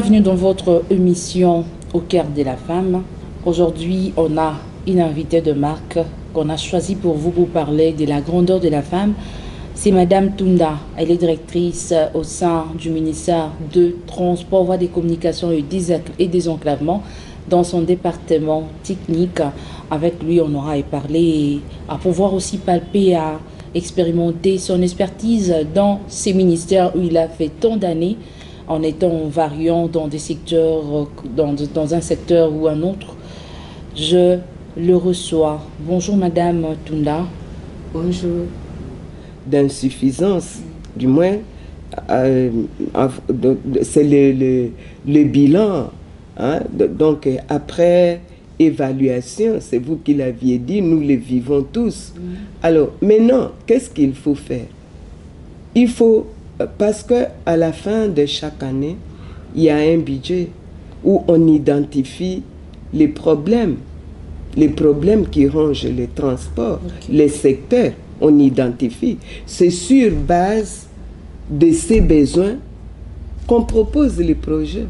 Bienvenue dans votre émission Au cœur de la femme. Aujourd'hui, on a une invitée de marque qu'on a choisie pour vous pour parler de la grandeur de la femme. C'est Madame Tunda. Elle est directrice au sein du ministère de Transport, Voies des Communications et Désenclavement dans son département technique. Avec lui, on aura parlé à pouvoir aussi palper, à expérimenter son expertise dans ces ministères où il a fait tant d'années en étant variant dans des secteurs, dans un secteur ou un autre. Je le reçois. Bonjour Madame Tunda. Bonjour. D'insuffisance, du moins, c'est le bilan. Hein? Donc, après évaluation, c'est vous qui l'aviez dit, nous le vivons tous. Alors, maintenant, qu'est-ce qu'il faut faire? Il faut, parce qu'à la fin de chaque année, il y a un budget où on identifie les problèmes qui rongent les transports, les secteurs, on identifie. C'est sur base de ces besoins qu'on propose les projets.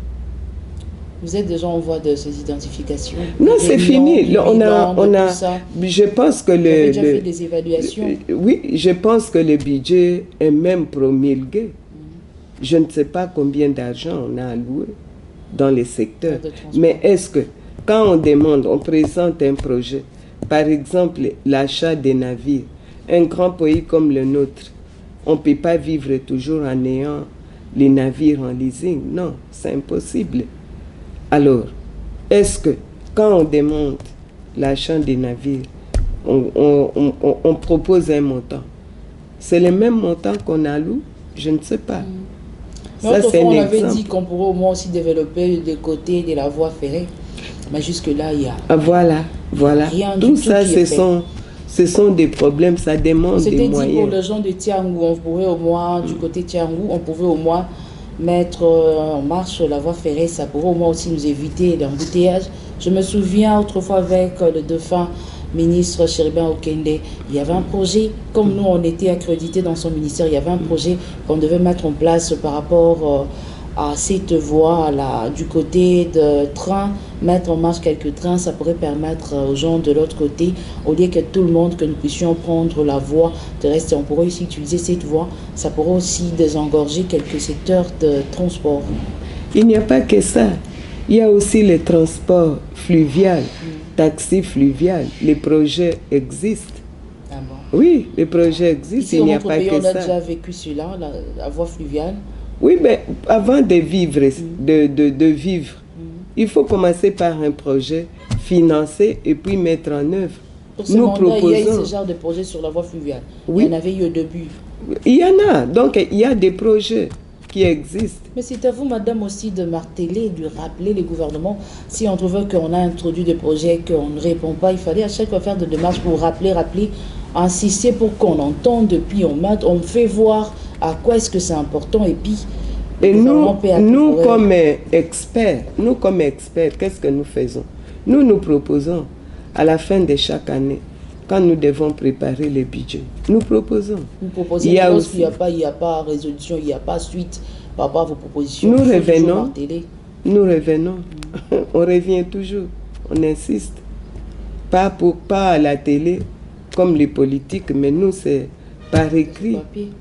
Vous êtes déjà en voie de ces identifications? Non, c'est fini. Je pense que Vous avez déjà fait des évaluations? Oui, je pense que le budget est même promulgué. Je ne sais pas combien d'argent on a alloué dans les secteurs. Mais est-ce que, quand on demande, on présente un projet, par exemple l'achat des navires, un grand pays comme le nôtre, on ne peut pas vivre toujours en ayant les navires en leasing. Non, c'est impossible. Alors, est-ce que quand on demande l'achat des navires, on propose un montant? C'est le même montant qu'on alloue? Je ne sais pas. Ça, c'est on avait dit qu'on pourrait au moins aussi développer des côtés de la voie ferrée. Mais jusque-là, il y a... Voilà. Rien tout du ça, tout ce sont des problèmes, ça demande des moyens. C'était dit pour les gens de Tiangou, on pourrait au moins, du côté Tiangou, on pouvait au moins mettre en marche la voie ferrée, ça pourrait au moins aussi nous éviter l'embouteillage. Je me souviens autrefois avec le défunt ministre Chéribin Okende, il y avait un projet, comme nous on était accrédités dans son ministère, il y avait un projet qu'on devait mettre en place par rapport à cette voie là, du côté de train, mettre en marche quelques trains, ça pourrait permettre aux gens de l'autre côté, au lieu que tout le monde, que nous puissions prendre la voie terrestre, on pourrait aussi utiliser cette voie, ça pourrait aussi désengorger quelques secteurs de transport. Il n'y a pas que ça, il y a aussi le transport fluvial, taxi fluvial, les projets existent. Ah bon? Oui, les projets existent, ici, il n'y a pas que ça. On a déjà vécu cela, la voie fluviale. Oui, mais avant de vivre, il faut commencer par un projet, financer et puis mettre en œuvre. Pour ce mandat, il y a eu ce genre de projet sur la voie fluviale. Oui. Il y en avait eu au début. Il y en a. Donc, il y a des projets qui existent. Mais c'est à vous, madame, aussi de marteler, de rappeler les gouvernements. Si on trouve qu'on a introduit des projets, qu'on ne répond pas, il fallait à chaque fois faire des démarches pour rappeler, insister pour qu'on entende, puis on fait voir à quoi est-ce que c'est important et puis... Et nous comme experts, qu'est-ce que nous faisons? Nous proposons à la fin de chaque année, quand nous devons préparer les budgets, nous proposons. Vous proposez, lorsqu'il n'y a pas résolution, il n'y a pas suite par rapport à vos propositions. Nous revenons, on revient toujours, on insiste. Pas à la télé, comme les politiques, mais nous c'est par écrit.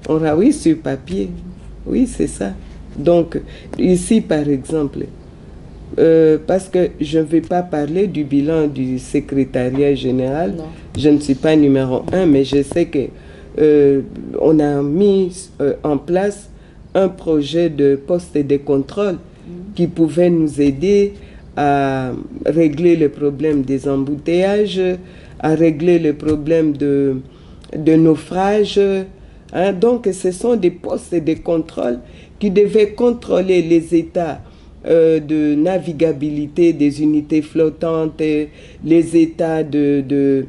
Oui, sur papier. Oui, c'est ça. Donc, ici, par exemple, parce que je ne vais pas parler du bilan du secrétariat général, non. Je ne suis pas numéro 1, mais je sais que on a mis en place un projet de poste de contrôle qui pouvait nous aider à régler le problème des embouteillages, à régler le problème de naufrage. Hein? Donc, ce sont des postes de contrôle qui devaient contrôler les états de navigabilité des unités flottantes, les états les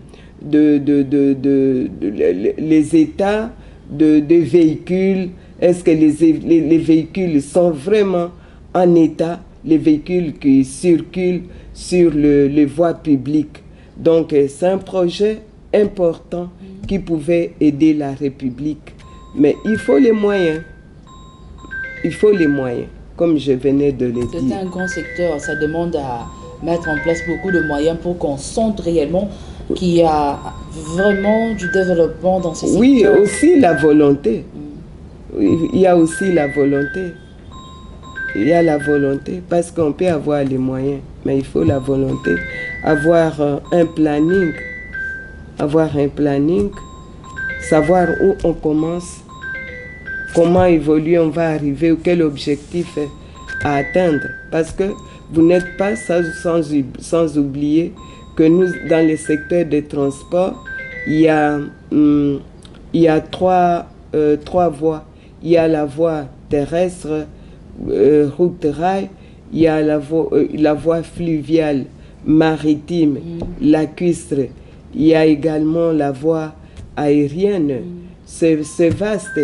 états de véhicules. Est-ce que les véhicules sont vraiment en état, les véhicules qui circulent sur les voies publiques? Donc, c'est un projet important qui pouvait aider la République. Mais il faut les moyens. Il faut les moyens. comme je venais de le dire. C'est un grand secteur, ça demande à mettre en place beaucoup de moyens pour qu'on sente réellement qu'il y a vraiment du développement dans ces secteurs. Oui, aussi la volonté. Il y a aussi la volonté. Il y a la volonté, parce qu'on peut avoir les moyens, mais il faut la volonté. Avoir un planning, savoir où on commence, comment évoluer, on va arriver, quel objectif à atteindre. Parce que vous n'êtes pas sans oublier que nous, dans le secteur des transports, il y a trois voies. Il y a la voie terrestre, route rail, il y a la voie fluviale, maritime, lacustre. Il y a également la voie aérienne. C'est vaste.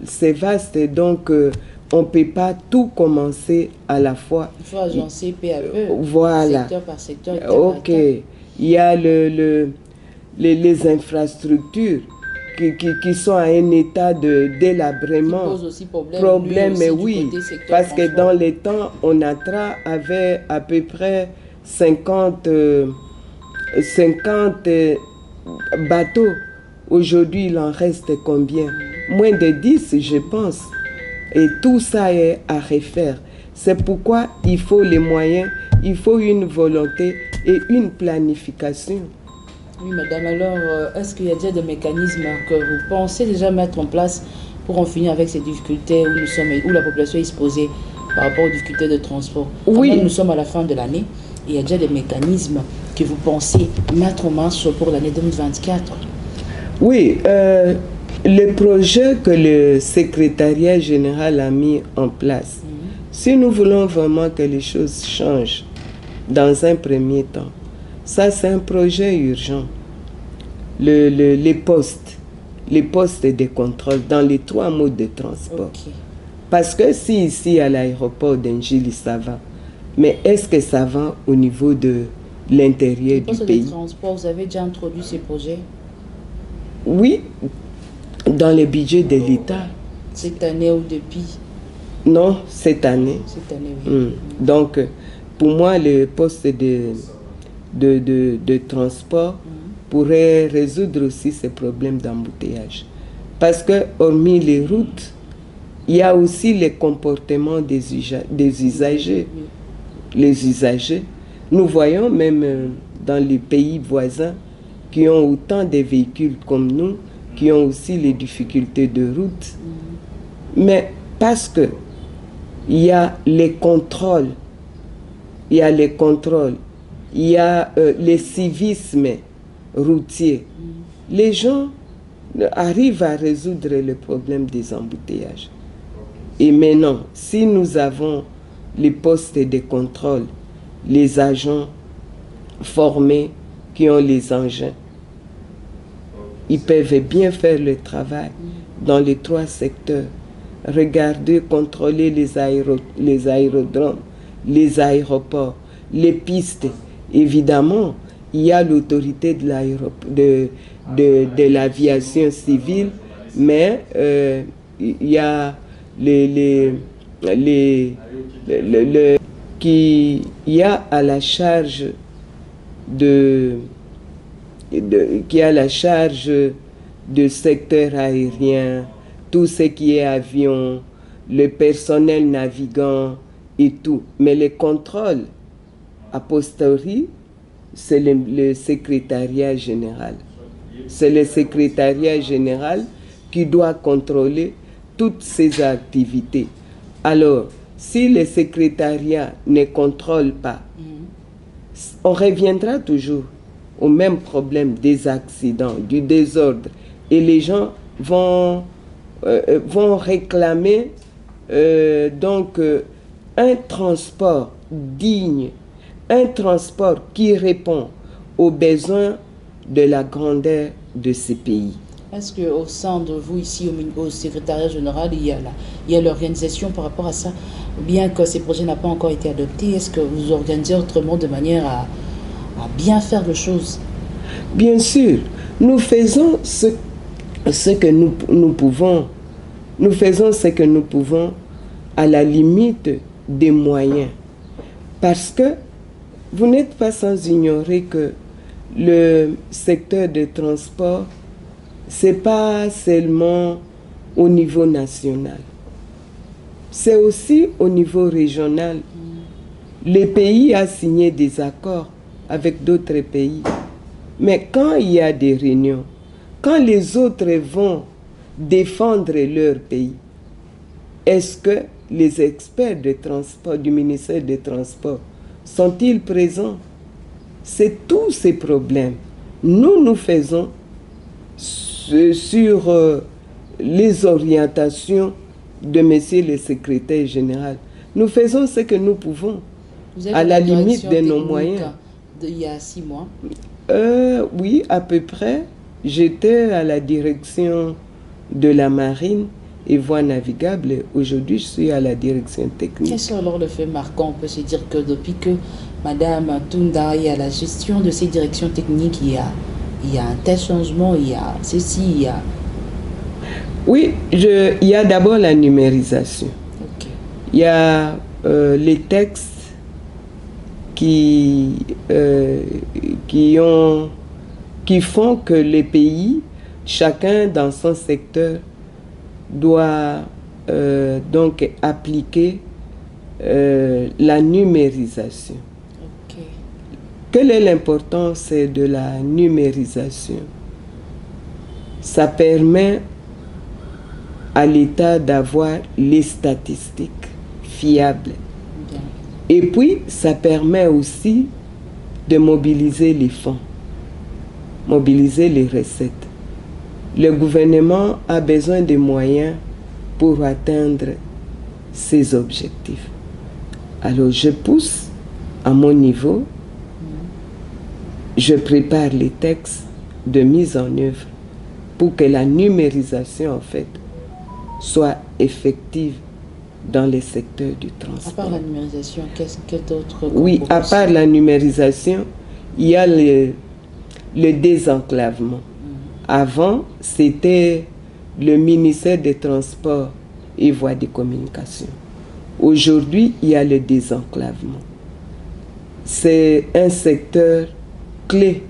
C'est vaste, donc on ne peut pas tout commencer à la fois. Il faut agencer peu à peu, voilà. Secteur par secteur. Ok. Il y a les infrastructures qui sont à un état de délabrement. Qui pose aussi problème, mais oui, parce que dans les temps, Onatra avait à peu près 50 bateaux. Aujourd'hui, il en reste combien? Moins de 10, je pense. Et tout ça est à refaire. C'est pourquoi il faut les moyens, il faut une volonté et une planification. Oui, madame. Alors, est-ce qu'il y a déjà des mécanismes que vous pensez déjà mettre en place pour en finir avec ces difficultés où la population est exposée par rapport aux difficultés de transport? Oui. Nous sommes à la fin de l'année. Il y a déjà des mécanismes que vous pensez mettre en marche pour l'année 2024? Oui, le projet que le secrétariat général a mis en place, si nous voulons vraiment que les choses changent dans un premier temps, ça c'est un projet urgent. Les postes de contrôle dans les 3 modes de transport. Okay. Parce que si ici à l'aéroport d'Engili ça va, mais est-ce que ça va au niveau de l'intérieur du pays? De transport, vous avez déjà introduit ces projets? Oui, dans le budget de l'État. Cette année ou depuis? Non, cette année. Cette année, oui. Donc, pour moi, le poste de transport pourrait résoudre aussi ces problèmes d'embouteillage. Parce que, hormis les routes, il y a aussi les comportements des usagers. Les usagers. Nous voyons même dans les pays voisins qui ont autant de véhicules comme nous, qui ont aussi les difficultés de route. Mais parce que il y a les contrôles, il y a les civismes routiers. Les gens arrivent à résoudre le problème des embouteillages. Et maintenant, si nous avons les postes de contrôle, les agents formés qui ont les engins, ils peuvent bien faire le travail dans les 3 secteurs. Regarder, contrôler les aérodromes, les aéroports, les pistes. Évidemment, il y a l'autorité de l'aviation civile, mais il y a qui y a à la charge du secteur aérien, tout ce qui est avion, le personnel navigant et tout. Mais les contrôles a posteriori, c'est le secrétariat général. C'est le secrétariat général qui doit contrôler toutes ces activités. Alors, si le secrétariat ne contrôle pas, on reviendra toujours au même problème des accidents, du désordre. Et les gens vont réclamer un transport digne, un transport qui répond aux besoins de la grandeur de ces pays. Est-ce qu'au sein de vous, ici, au secrétariat général, il y a l'organisation par rapport à ça? Bien que ces projets n'ont pas encore été adoptés, est-ce que vous organisez autrement de manière à bien faire les choses? Bien sûr, nous faisons ce que nous pouvons. Nous faisons ce que nous pouvons à la limite des moyens. Parce que vous n'êtes pas sans ignorer que le secteur de transport, ce n'est pas seulement au niveau national. C'est aussi au niveau régional. Le pays a signé des accords avec d'autres pays. Mais quand il y a des réunions, quand les autres vont défendre leur pays, est-ce que les experts de transport du ministère des Transports sont-ils présents? C'est tous ces problèmes. Nous faisons sur les orientations de monsieur le secrétaire général. Nous faisons ce que nous pouvons, à la limite de nos moyens. Il y a 6 mois? Oui, à peu près. J'étais à la direction de la marine et voies navigables. Aujourd'hui, je suis à la direction technique. Quels sont alors les faits marquants? On peut se dire que depuis que Madame Tunda est à la gestion de ces directions techniques, il y a un tel changement, il y a ceci, il y a... Oui, il y a d'abord la numérisation. Okay. Il y a les textes qui font que les pays, chacun dans son secteur, doit donc appliquer la numérisation. Okay. Quelle est l'importance de la numérisation? Ça permet à l'État d'avoir les statistiques fiables. Bien. Et puis, ça permet aussi de mobiliser les fonds, mobiliser les recettes. Le gouvernement a besoin de moyens pour atteindre ses objectifs. Alors, je pousse à mon niveau, je prépare les textes de mise en œuvre pour que la numérisation, en fait, soit effective dans les secteurs du transport. À part la numérisation, quel autre... Oui, à part la numérisation, il y a le désenclavement. Avant, c'était le ministère des Transports et Voies de communication. Aujourd'hui, il y a le désenclavement. C'est un secteur clé.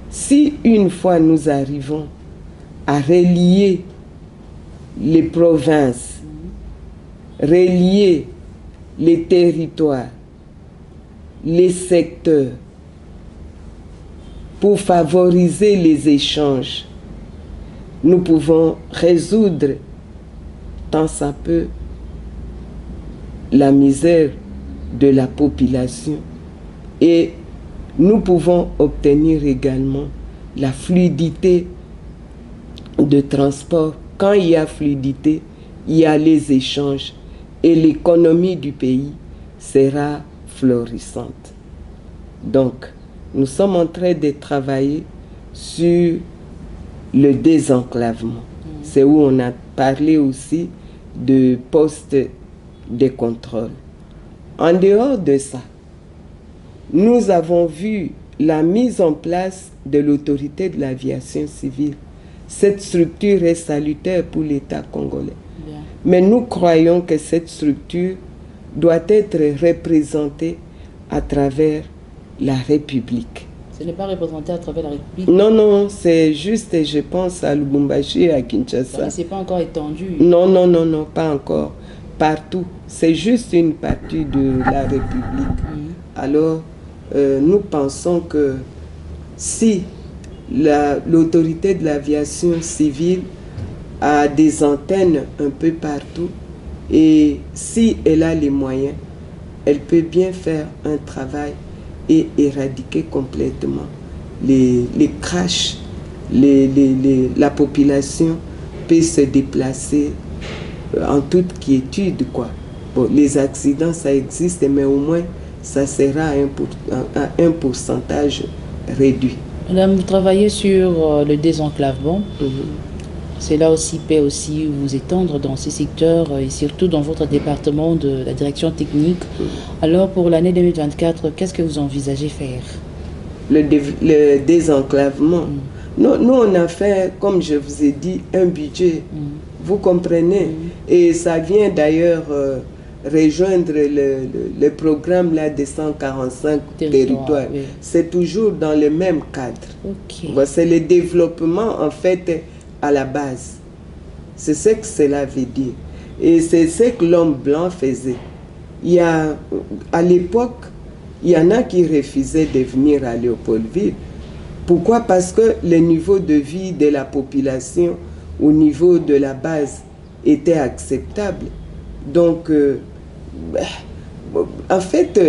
Si une fois nous arrivons à relier les provinces, relier les territoires, les secteurs, pour favoriser les échanges, nous pouvons résoudre tant ça peut la misère de la population et nous pouvons obtenir également la fluidité de transport. Quand il y a fluidité, il y a les échanges et l'économie du pays sera florissante. Donc, nous sommes en train de travailler sur le désenclavement. C'est où on a parlé aussi de postes de contrôle. En dehors de ça, nous avons vu la mise en place de l'autorité de l'aviation civile. Cette structure est salutaire pour l'État congolais. Bien. Mais nous croyons que cette structure doit être représentée à travers la République. Ce n'est pas représenté à travers la République? Non, non, c'est juste, je pense, à Lubumbashi et à Kinshasa. Ce n'est pas encore étendu? Non, non, non, non, pas encore. Partout. C'est juste une partie de la République. Alors, nous pensons que si l'autorité de l'aviation civile a des antennes un peu partout et si elle a les moyens, elle peut bien faire un travail et éradiquer complètement les crashs. La population peut se déplacer en toute quiétude, quoi. Bon, les accidents, ça existe, mais au moins, ça sera à un pourcentage réduit. Madame, vous travaillez sur le désenclavement. Cela aussi peut aussi vous étendre dans ces secteurs et surtout dans votre département de la direction technique. Alors pour l'année 2024, qu'est-ce que vous envisagez faire? Le désenclavement. Nous, on a fait, comme je vous ai dit, un budget. Vous comprenez? Et ça vient d'ailleurs rejoindre le programme là des 145 territoires. Oui. C'est toujours dans le même cadre. Okay. C'est le développement en fait à la base. C'est ce que cela veut dire. Et c'est ce que l'homme blanc faisait. Il y a, à l'époque, il y en a qui refusaient de venir à Léopoldville. Pourquoi? Parce que le niveau de vie de la population au niveau de la base était acceptable. Donc, en fait,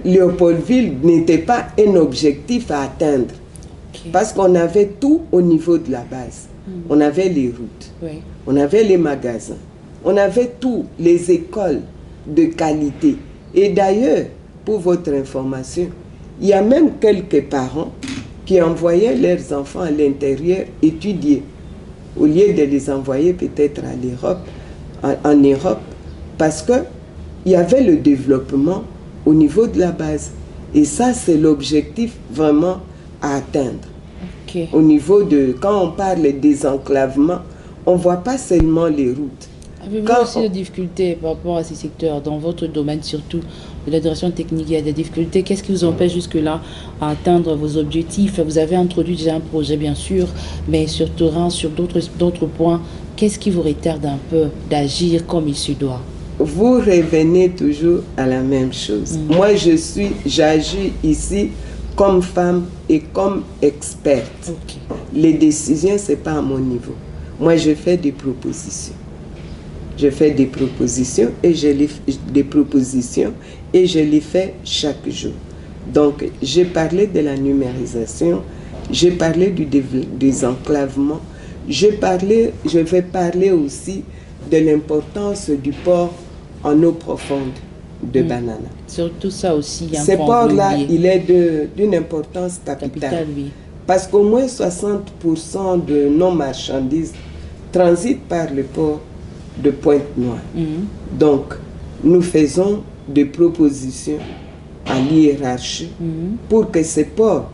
Léopoldville n'était pas un objectif à atteindre. Okay. Parce qu'on avait tout au niveau de la base. On avait les routes, oui. On avait les magasins, on avait tout, les écoles de qualité. Et d'ailleurs, pour votre information, il y a même quelques parents qui envoyaient leurs enfants à l'intérieur étudier, au lieu de les envoyer peut-être à l'Europe, en Europe, parce qu'il y avait le développement au niveau de la base. Et ça, c'est l'objectif vraiment à atteindre. Okay. Au niveau de, quand on parle de désenclavement, on ne voit pas seulement les routes. Avez-vous aussi des difficultés par rapport à ces secteurs, dans votre domaine surtout, de la direction technique? Il y a des difficultés. Qu'est-ce qui vous empêche jusque-là à atteindre vos objectifs? Vous avez introduit déjà un projet, bien sûr, mais sur terrain, sur d'autres points, qu'est-ce qui vous retarde un peu d'agir comme il se doit? Vous revenez toujours à la même chose. Moi, j'agis ici comme femme et comme experte. Okay. Les décisions, ce n'est pas à mon niveau. Moi, je fais des propositions. Je fais des propositions et je les fais chaque jour. Donc, j'ai parlé de la numérisation, j'ai parlé du désenclavement, je vais parler aussi de l'importance du port en eau profonde de Banana. Surtout ça aussi. Ce port-là, il est d'une importance capitale. Oui. Parce qu'au moins 60% de nos marchandises transitent par le port de Pointe-Noire. Donc, nous faisons des propositions à l'hiérarchie pour que ce port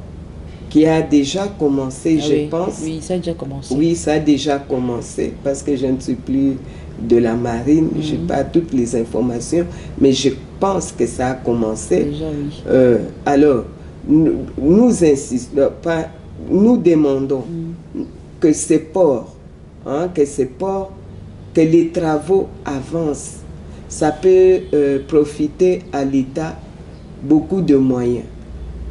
qui a déjà commencé, je pense. Oui, ça a déjà commencé. Oui, ça a déjà commencé parce que je ne suis plus de la marine, je n'ai pas toutes les informations, mais je pense que ça a commencé. Déjà, oui. Alors, nous insistons, nous demandons que ces ports, que les travaux avancent. Ça peut profiter à l'État beaucoup de moyens.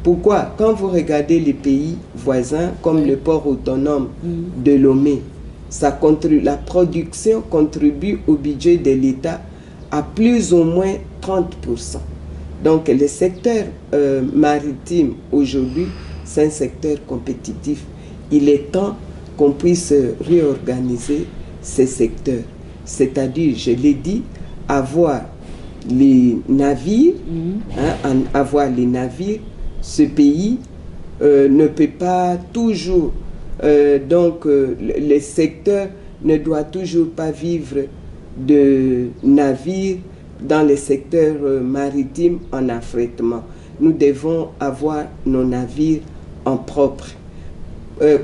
Pourquoi? Quand vous regardez les pays voisins, comme le port autonome de Lomé, la production contribue au budget de l'État à plus ou moins 30%. Donc le secteur maritime aujourd'hui, c'est un secteur compétitif. Il est temps qu'on puisse réorganiser ces secteurs. C'est-à-dire, je l'ai dit, avoir les navires, avoir les navires. Ce pays ne peut pas toujours, le secteur ne doit toujours pas vivre de navires dans le secteur maritime en affrètement. Nous devons avoir nos navires en propre.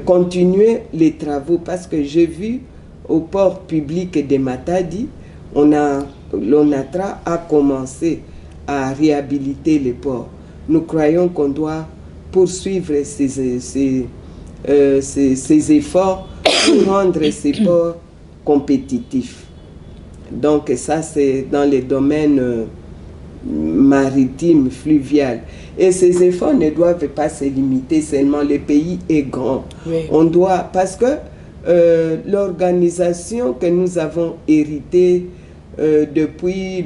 Continuer les travaux, parce que j'ai vu au port public de Matadi, l'ONATRA a commencé à réhabiliter les ports. Nous croyons qu'on doit poursuivre ces efforts pour rendre ces ports compétitifs. Donc ça, c'est dans les domaines maritimes, fluviales. Et ces efforts ne doivent pas se limiter seulement. Le pays est grand. Oui. On doit, parce que l'organisation que nous avons héritée depuis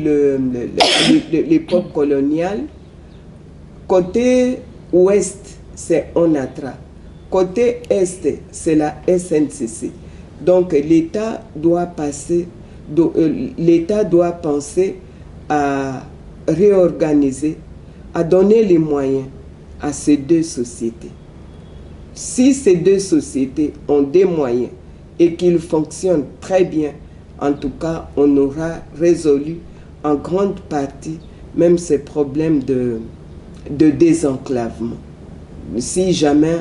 l'époque coloniale, côté ouest, c'est ONATRA. Côté est, c'est la SNCC. Donc l'État doit penser à réorganiser, à donner les moyens à ces deux sociétés. Si ces deux sociétés ont des moyens et qu'ils fonctionnent très bien, en tout cas, on aura résolu en grande partie même ces problèmes de désenclavement. Si jamais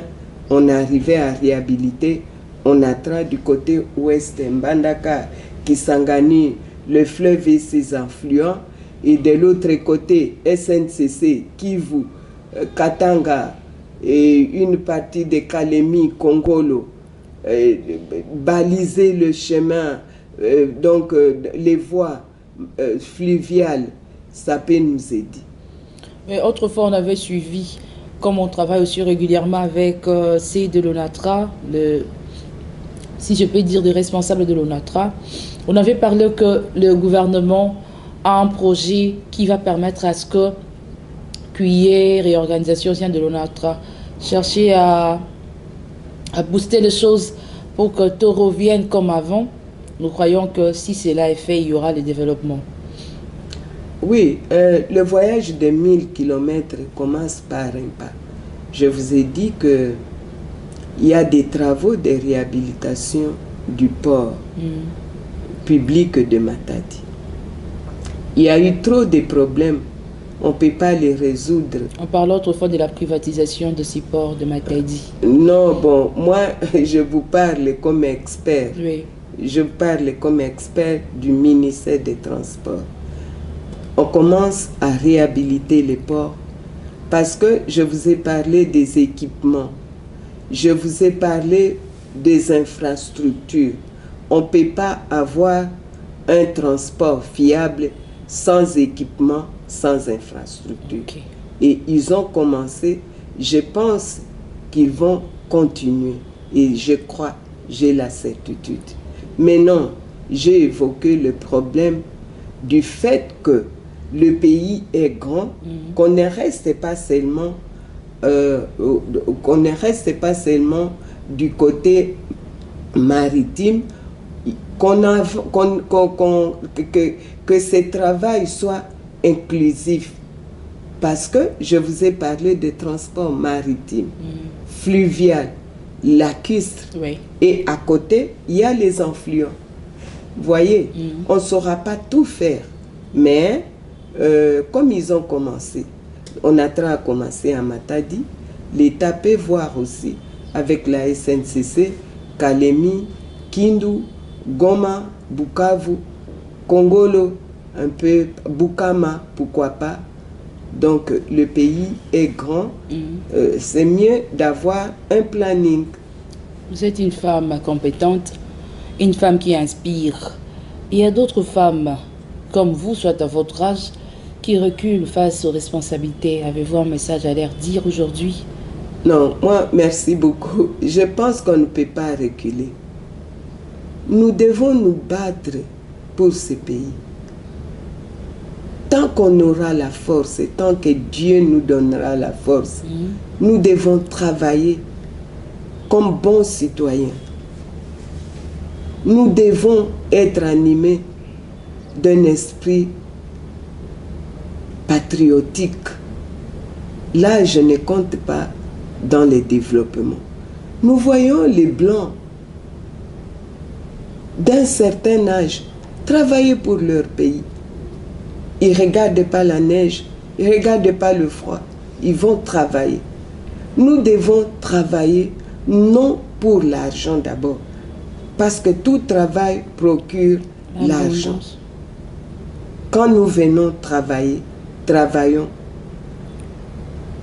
on arrivait à réhabiliter Onatra du côté ouest, Mbandaka, Kisangani, le fleuve et ses affluents, et de l'autre côté, SNCC, Kivu, Katanga, et une partie de Kalemi, Kongolo, baliser le chemin, donc les voies fluviales, ça peut nous aider. Mais autrefois, on avait suivi, comme on travaille aussi régulièrement avec C de l'ONATRA, si je peux dire, des responsables de l'ONATRA, on avait parlé que le gouvernement a un projet qui va permettre à ce que Cuillère et organisation de l'ONATRA chercher à booster les choses pour que tout revienne comme avant. Nous croyons que si cela est fait, il y aura le développement. Oui, le voyage de 1000 km commence par un pas. Je vous ai dit que il y a des travaux de réhabilitation du port public de Matadi. Il y a eu trop de problèmes. On ne peut pas les résoudre. On parlait autrefois de la privatisation de ces ports de Matadi. Non, bon, moi, je vous parle comme expert. Oui. Je parle comme expert du ministère des Transports. On commence à réhabiliter les ports parce que je vous ai parlé des équipements. Je vous ai parlé des infrastructures. On ne peut pas avoir un transport fiable sans équipement, sans infrastructure. Okay. Et ils ont commencé, je pense qu'ils vont continuer. Et je crois, j'ai la certitude. Maintenant, j'ai évoqué le problème du fait que le pays est grand, qu'on ne reste pas seulement du côté maritime, que ce travail soit inclusif. Parce que je vous ai parlé de transport maritime, fluvial, lacustre, oui. Et à côté, il y a les affluents. Vous voyez, on ne saura pas tout faire, mais comme ils ont commencé, on a commencé à Matadi, l'État peut voir aussi avec la SNCC, Kalemi, Kindu, Goma, Bukavu, Kongolo, un peu Bukama, pourquoi pas. Donc le pays est grand, c'est mieux d'avoir un planning. Vous êtes une femme compétente, une femme qui inspire. Il y a d'autres femmes comme vous, soit à votre âge, qui reculent face aux responsabilités. Avez-vous un message à leur dire aujourd'hui? Non, moi, merci beaucoup. Je pense qu'on ne peut pas reculer. Nous devons nous battre pour ce pays. Tant qu'on aura la force, et tant que Dieu nous donnera la force, nous devons travailler comme bons citoyens. Nous devons être animés d'un esprit patriotique. Là, je ne compte pas dans le développement. Nous voyons les Blancs d'un certain âge travailler pour leur pays. Ils ne regardent pas la neige, ils ne regardent pas le froid. Ils vont travailler. Nous devons travailler non pour l'argent d'abord, parce que tout travail procure l'argent. Quand nous venons travailler, travaillons.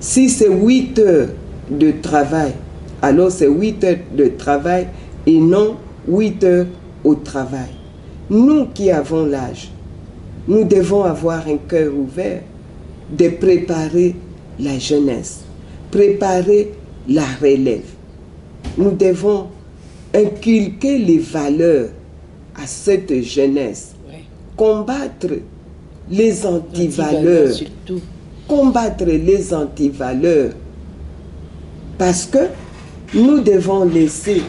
Si c'est 8 heures de travail, alors c'est 8 heures de travail et non 8 heures au travail. Nous qui avons l'âge, nous devons avoir un cœur ouvert de préparer la jeunesse, préparer la relève. Nous devons inculquer les valeurs à cette jeunesse, combattre les antivaleurs, combattre les antivaleurs, parce que nous devons laisser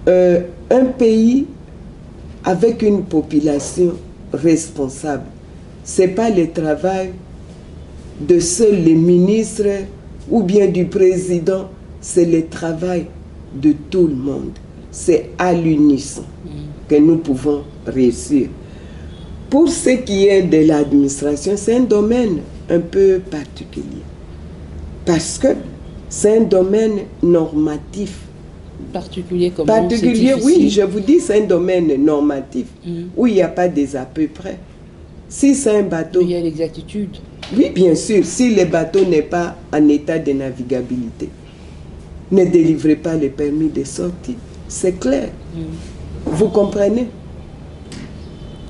un pays avec une population responsable. Ce n'est pas le travail de seuls les ministres ou bien du président, c'est le travail de tout le monde. C'est à l'unisson que nous pouvons réussir. Pour ce qui est de l'administration, c'est un domaine un peu particulier. Parce que C'est un domaine normatif. Particulier comme particulier, oui, je vous dis, c'est un domaine normatif où il n'y a pas des à peu près. Si c'est un bateau... Il y a l'exactitude. Oui, bien sûr. Si le bateau n'est pas en état de navigabilité, ne délivrez pas le permis de sortie. C'est clair. Vous comprenez?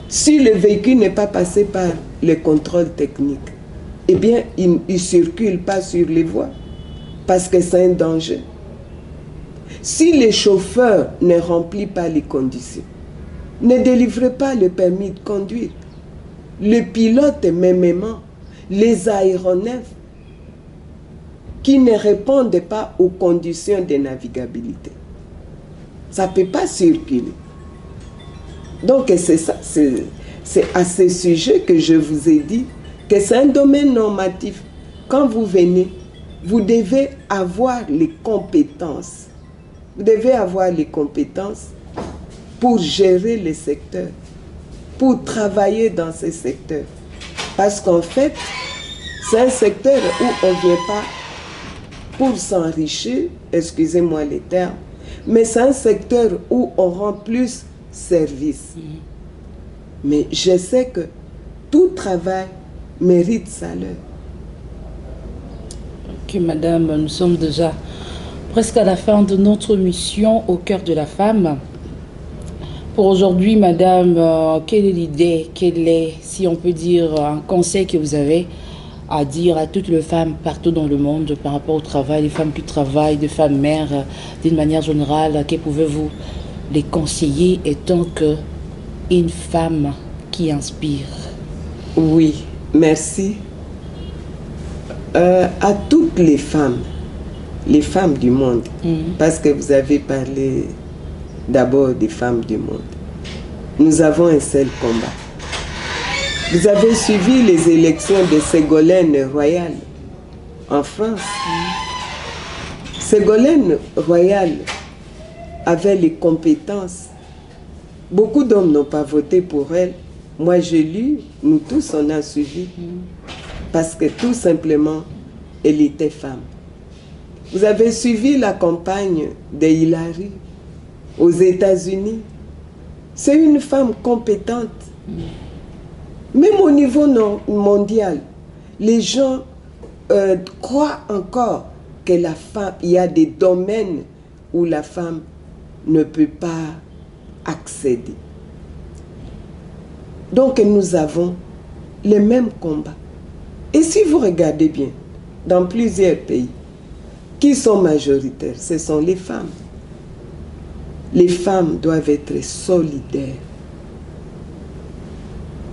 Si le véhicule n'est pas passé par le contrôle technique, eh bien, il ne circule pas sur les voies parce que c'est un danger. Si le chauffeur ne remplit pas les conditions, ne délivrez pas le permis de conduire. Le pilote mêmement, les aéronefs qui ne répondent pas aux conditions de navigabilité. Ça ne peut pas circuler. Donc c'est ça, c'est à ce sujet que je vous ai dit que c'est un domaine normatif. Quand vous venez, vous devez avoir les compétences. Vous devez avoir les compétences pour gérer les secteurs, pour travailler dans ces secteurs. Parce qu'en fait, c'est un secteur où on ne vient pas pour s'enrichir, excusez-moi les termes, mais c'est un secteur où on rend plus service. Mais je sais que tout travail mérite salaire. Ok, madame, nous sommes déjà presque à la fin de notre mission au cœur de la femme. Pour aujourd'hui, madame, quelle est l'idée, quel est, si on peut dire, un conseil que vous avez à dire à toutes les femmes partout dans le monde par rapport au travail, les femmes qui travaillent, des femmes mères, d'une manière générale, que pouvez-vous les conseiller étant qu'une femme qui inspire? Oui, merci. À toutes les femmes du monde, parce que vous avez parlé d'abord des femmes du monde, nous avons un seul combat. Vous avez suivi les élections de Ségolène Royal en France. Ségolène Royal avait les compétences. Beaucoup d'hommes n'ont pas voté pour elle. Moi, j'ai lu, nous tous, on a suivi. Parce que tout simplement, elle était femme. Vous avez suivi la campagne de Hillary aux États-Unis. C'est une femme compétente. Même au niveau mondial, les gens croient encore que la femme, il y a des domaines où la femme ne peut pas accéder. Donc nous avons les mêmes combats. Et si vous regardez bien, dans plusieurs pays, qui sont majoritaires, ce sont les femmes. Les femmes doivent être solidaires.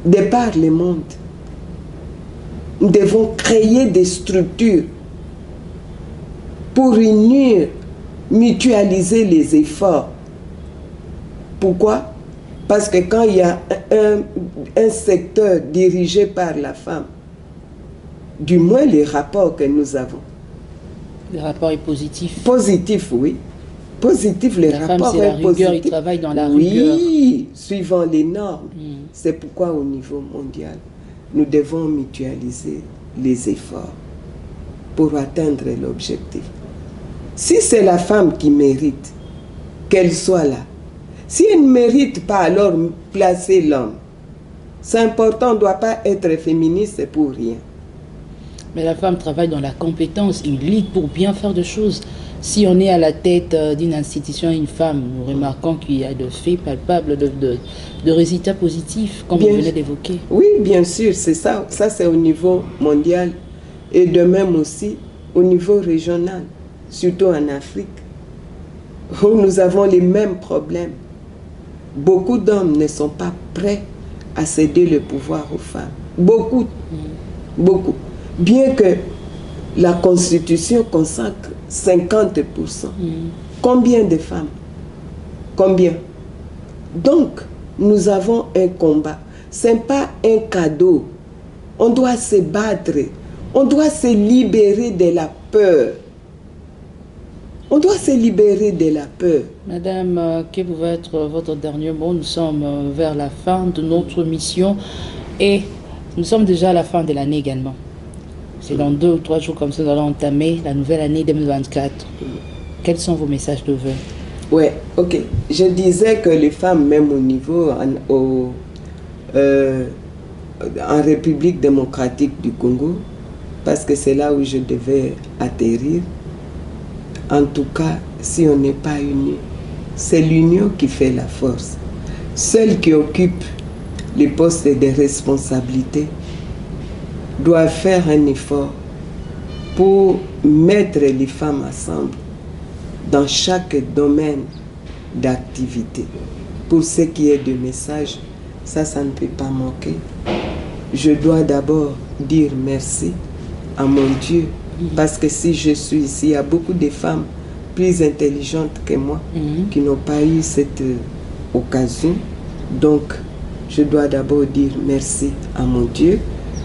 De par le monde, nous devons créer des structures pour unir, mutualiser les efforts. Pourquoi? Parce que quand il y a un secteur dirigé par la femme, du moins les rapports que nous avons. Le rapport est positif. Positif, oui. Positif, les rapports sont positifs. Ils travaillent dans la rigueur. Oui, suivant les normes. C'est pourquoi au niveau mondial, nous devons mutualiser les efforts pour atteindre l'objectif. Si c'est la femme qui mérite, qu'elle soit là. Si elle ne mérite pas, alors placer l'homme. C'est important, on ne doit pas être féministe pour rien. Mais la femme travaille dans la compétence, une lead pour bien faire des choses. Si on est à la tête d'une institution, une femme, nous remarquons qu'il y a de faits palpables, de résultats positifs, comme vous venez d'évoquer. Oui, bien sûr, c'est ça. Ça, c'est au niveau mondial et de même aussi au niveau régional, surtout en Afrique, où nous avons les mêmes problèmes. Beaucoup d'hommes ne sont pas prêts à céder le pouvoir aux femmes. Beaucoup. Beaucoup. Bien que la Constitution consacre 50%. Combien de femmes? Combien? Donc, nous avons un combat. Ce n'est pas un cadeau. On doit se battre. On doit se libérer de la peur. On doit se libérer de la peur. Madame, quel va être votre dernier mot? Nous sommes vers la fin de notre mission et nous sommes déjà à la fin de l'année également. C'est dans 2 ou 3 jours comme ça, nous allons entamer la nouvelle année 2024. Quels sont vos messages de vœux? Ouais, ok. Je disais que les femmes, même au niveau, en République démocratique du Congo, parce que c'est là où je devais atterrir, en tout cas, si on n'est pas unis, c'est l'union qui fait la force. Celles qui occupent les postes de responsabilité doivent faire un effort pour mettre les femmes ensemble dans chaque domaine d'activité. Pour ce qui est de message, ça ne peut pas manquer. Je dois d'abord dire merci à mon Dieu, parce que si je suis ici, il y a beaucoup de femmes plus intelligentes que moi qui n'ont pas eu cette occasion. Donc, je dois d'abord dire merci à mon Dieu.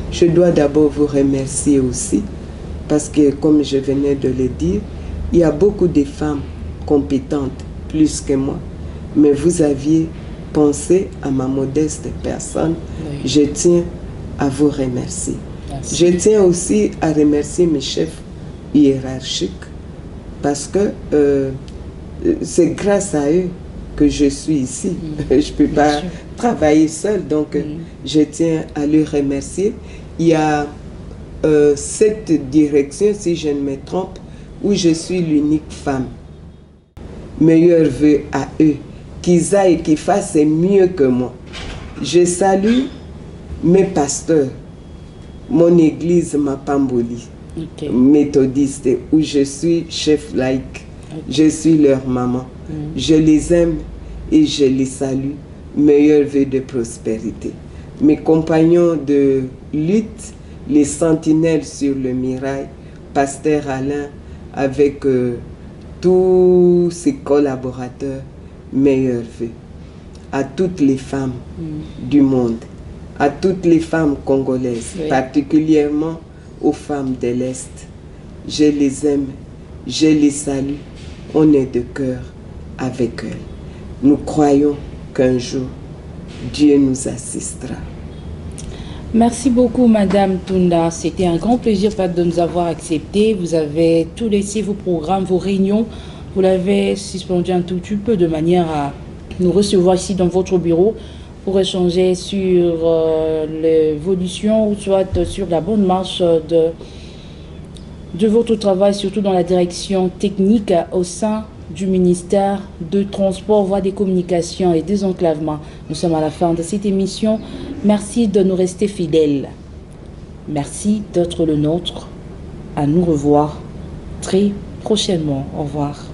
Je dois d'abord vous remercier aussi, parce que, comme je venais de le dire, il y a beaucoup de femmes compétentes, plus que moi, mais vous aviez pensé à ma modeste personne. Oui. Je tiens à vous remercier. Merci. Je tiens aussi à remercier mes chefs hiérarchiques, parce que c'est grâce à eux que je suis ici. Je ne peux pas travailler seule, donc je tiens à les remercier. Il y a cette direction, si je ne me trompe, où je suis l'unique femme. Meilleurs vœux à eux, qu'ils aillent et qu'ils fassent mieux que moi. Je salue mes pasteurs, mon église Mapamboli, méthodiste, où je suis chef laïque. Je suis leur maman. Je les aime et je les salue. Meilleurs vœux de prospérité. Mes compagnons de lutte, les sentinelles sur le mirail, Pasteur Alain, avec tous ses collaborateurs, meilleurs vœux. À toutes les femmes du monde, à toutes les femmes congolaises, particulièrement aux femmes de l'Est. Je les aime, je les salue, on est de cœur avec elles. Nous croyons qu'un jour, Dieu nous assistera. Merci beaucoup, Madame Tunda. C'était un grand plaisir de nous avoir acceptés. Vous avez tout laissé, vos programmes, vos réunions. Vous l'avez suspendu un tout petit peu de manière à nous recevoir ici dans votre bureau pour échanger sur l'évolution ou soit sur la bonne marche de votre travail, surtout dans la direction technique au sein du ministère de Transport, Voies des Communications et Désenclavement. Nous sommes à la fin de cette émission. Merci de nous rester fidèles. Merci d'être le nôtre. À nous revoir très prochainement. Au revoir.